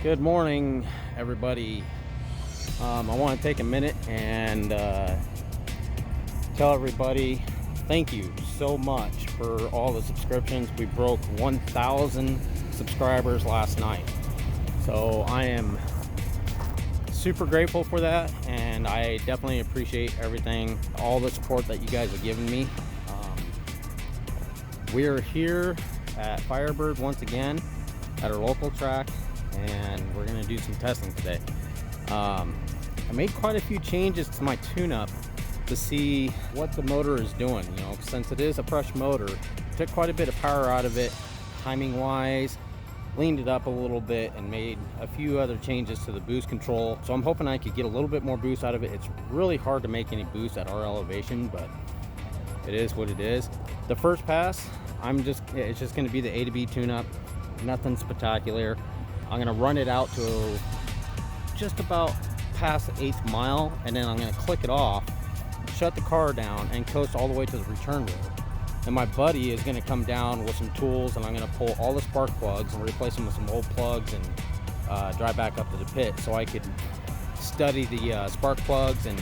Good morning, everybody. I want to take a minute and tell everybody thank you so much for all the subscriptions. We broke 1,000 subscribers last night, so I am super grateful for that, and I definitely appreciate everything, all the support that you guys have given me. We are here at Firebird once again at our local track, and we're going to do some testing today. I made quite a few changes to my tune-up to see what the motor is doing. You know, since it is a fresh motor, took quite a bit of power out of it, timing wise, leaned it up a little bit, and made a few other changes to the boost control. So I'm hoping I could get a little bit more boost out of it. It's really hard to make any boost at our elevation, but it is what it is. The first pass, it's just going to be the AtoB tune-up, nothing spectacular. I'm going to run it out to just about past the 8th mile, and then I'm going to click it off, shut the car down, and coast all the way to the return road. And my buddy is going to come down with some tools, and I'm going to pull all the spark plugs and replace them with some old plugs and drive back up to the pit so I could study the spark plugs and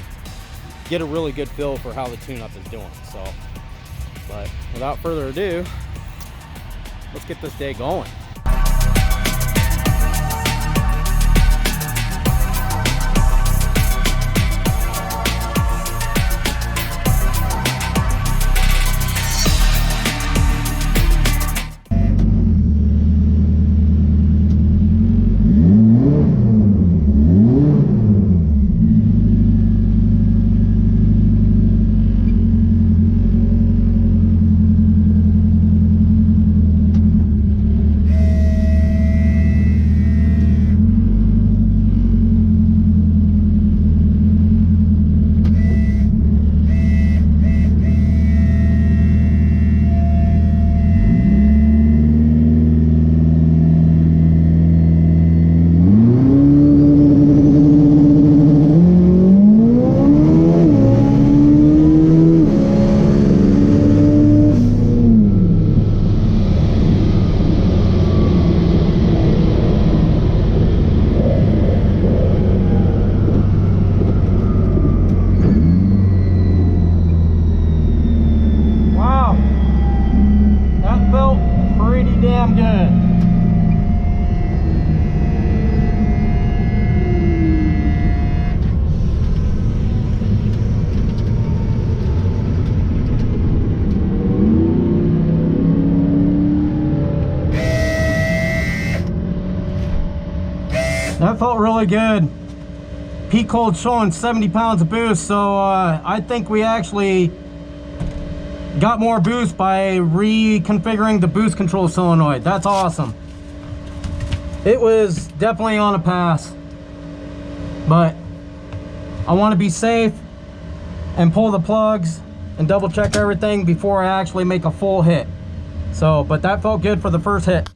get a really good feel for how the tune-up is doing. So, but without further ado, let's get this day going. Damn good. That felt really good. Peak hold showing 70 pounds of boost, so I think we actually got more boost by reconfiguring the boost control solenoid. That's awesome. It was definitely on a pass, but I want to be safe and pull the plugs and double check everything before I actually make a full hit. So, but that felt good for the first hit.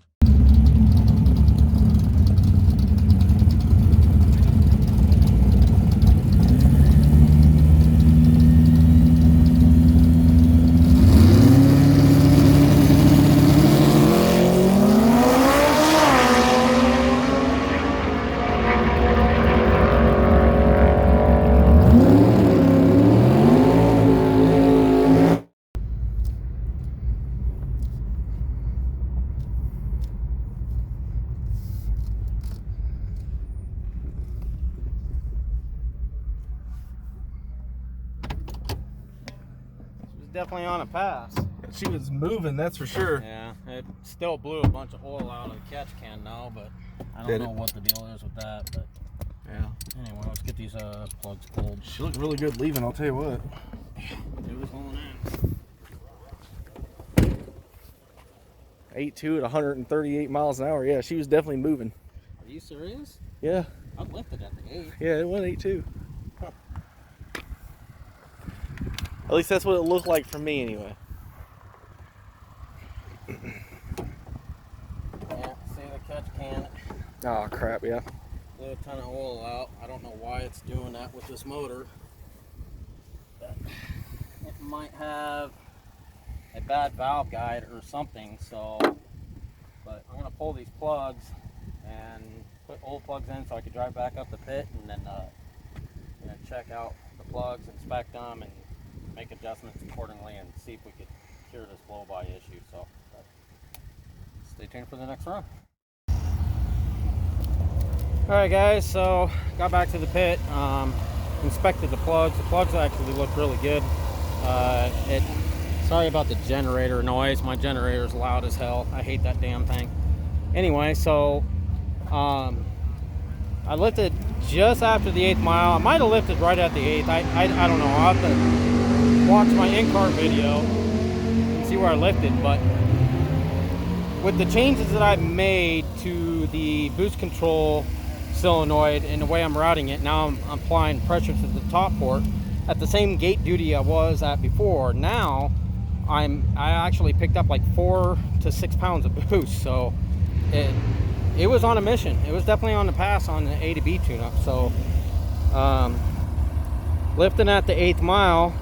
Definitely on a pass. She was moving, that's for sure. Yeah, it still blew a bunch of oil out of the catch can now, but I don't know what the deal is with that. But yeah, anyway, let's get these plugs pulled. She looked really good leaving, I'll tell you what. It was going in. 8.2 at 138 miles an hour. Yeah, she was definitely moving. Are you serious? Yeah. I lifted at the 8. Yeah, it went 8.2. Huh. At least that's what it looked like for me anyway. Yeah, see the catch can. Oh crap, yeah. Blew a ton of oil out. I don't know why it's doing that with this motor. But it might have a bad valve guide or something, so, but I'm gonna pull these plugs and put old plugs in so I could drive back up the pit and then check out the plugs, inspect them, and make adjustments accordingly and see if we could cure this blow-by issue. So stay tuned for the next run. Alright guys, so got back to the pit, inspected the plugs. The plugs actually look really good. Sorry about the generator noise. My generator's loud as hell. I hate that damn thing. Anyway, so I lifted just after the 8th mile. I might have lifted right at the 8th. I don't know. I'll have to watch my in-car video and see where I lifted. But with the changes that I've made to the boost control solenoid and the way I'm routing it, now I'm applying pressure to the top port at the same gate duty I was at before. Now I actually picked up like 4 to 6 pounds of boost, so it was on a mission. It was definitely on the pass on the AtoB tune-up. So lifting at the 8th mile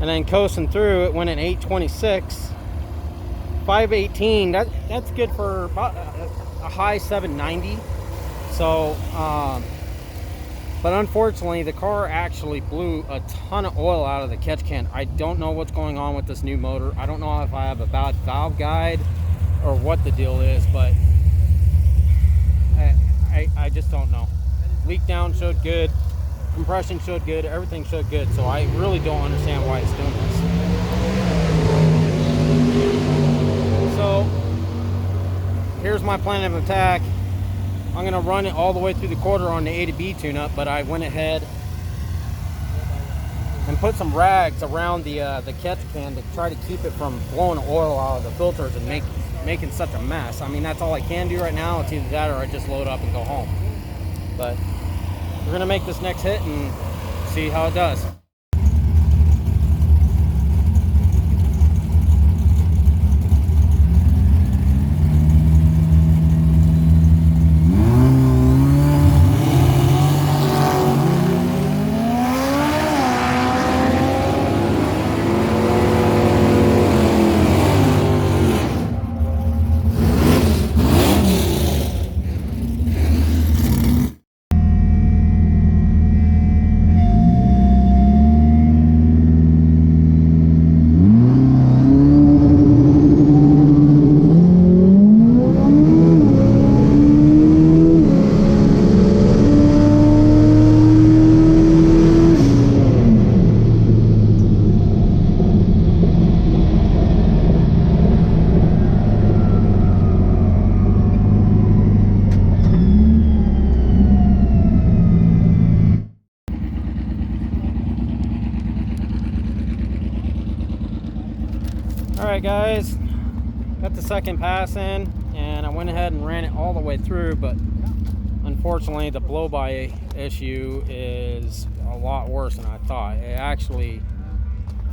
and then coasting through, it went in 826, 518. That's good for about a high 790. So but unfortunately the car actually blew a ton of oil out of the catch can. I don't know what's going on with this new motor. I don't know if I have a bad valve guide or what the deal is, but I just don't know. Leak down showed good, compression showed good, everything showed good, so I really don't understand why it's doing this. So here's my plan of attack. I'm going to run it all the way through the quarter on the AtoB tune-up, but I went ahead and put some rags around the catch can to try to keep it from blowing oil out of the filters and making such a mess. I mean, that's all I can do right now. It's either that or I just load up and go home. But we're going to make this next hit and see how it does. Alright guys, got the second pass in and I went ahead and ran it all the way through, but unfortunately the blow-by issue is a lot worse than I thought. It actually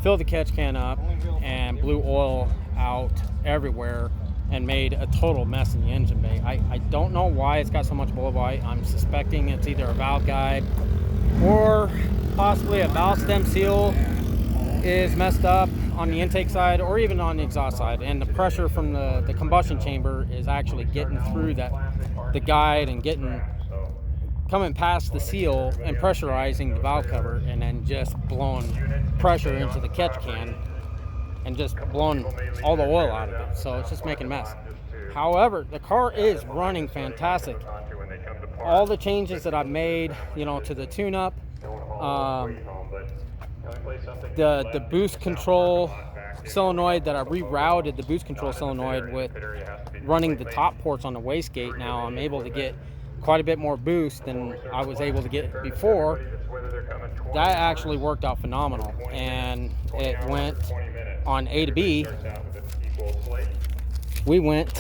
filled the catch can up and blew oil out everywhere and made a total mess in the engine bay. I don't know why it's got so much blow-by. I'm suspecting it's either a valve guide or possibly a valve stem seal is messed up on the intake side or even on the exhaust side, and the pressure from the combustion chamber is actually getting through the guide and coming past the seal and pressurizing the valve cover, and then just blowing pressure into the catch can and just blowing all the oil out of it. So it's just making a mess. However, the car is running fantastic. All the changes that I've made, to the tune-up, the boost control solenoid that I rerouted the boost control solenoid with running the top ports on the wastegate. Now I'm able to get quite a bit more boost than I was able to get before. That actually worked out phenomenal, and it went on AtoB. We went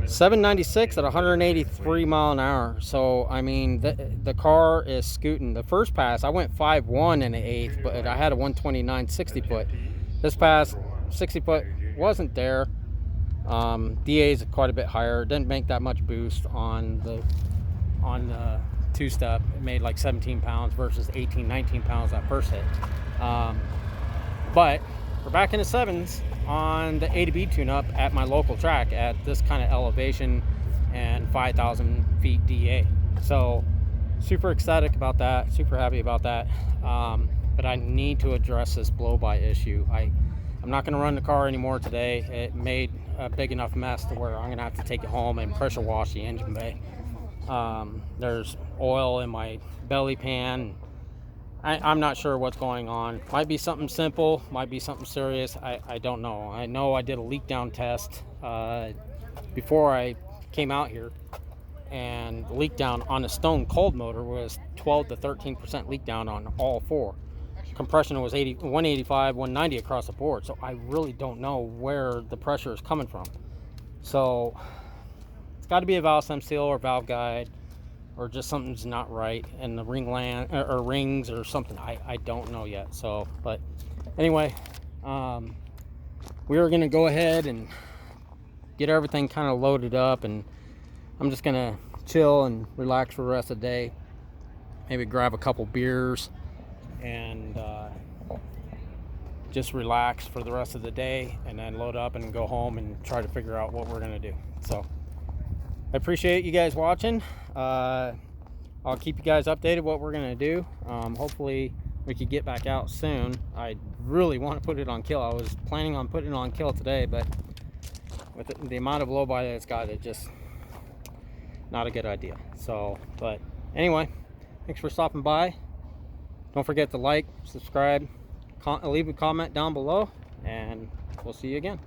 796 at 183 mile an hour. So I mean, the car is scooting. The first pass I went 5.1 in the 8th, but I had a 129 60 foot. This pass 60 foot wasn't there. DA is quite a bit higher. Didn't make that much boost on the two-step. It made like 17 pounds versus 18-19 pounds that first hit. But we're back in the 7s on the AtoB tune-up at my local track at this kind of elevation and 5,000 feet DA. So super ecstatic about that, super happy about that. But I need to address this blow-by issue. I'm not going to run the car anymore today. It made a big enough mess to where I'm going to have to take it home and pressure wash the engine bay. There's oil in my belly pan. I'm not sure what's going on. Might be something simple, might be something serious. I don't know. I know I did a leak down test before I came out here, and the leak down on the stone cold motor was 12 to 13% leak down on all four. Compression was 185, 190 across the board. So I really don't know where the pressure is coming from. So it's got to be a valve stem seal or valve guide, or just something's not right in the ring land or rings or something. I don't know yet. So, but anyway, we are going to go ahead and get everything kind of loaded up, and I'm just going to chill and relax for the rest of the day. Maybe grab a couple beers and just relax for the rest of the day, and then load up and go home and try to figure out what we're going to do. So I appreciate you guys watching. I'll keep you guys updated what we're going to do. Hopefully we could get back out soon. I really want to put it on kill. I was planning on putting it on kill today, but with the amount of blow-by that it's got, it just not a good idea. So, but anyway, thanks for stopping by. Don't forget to like, subscribe, leave a comment down below, and we'll see you again.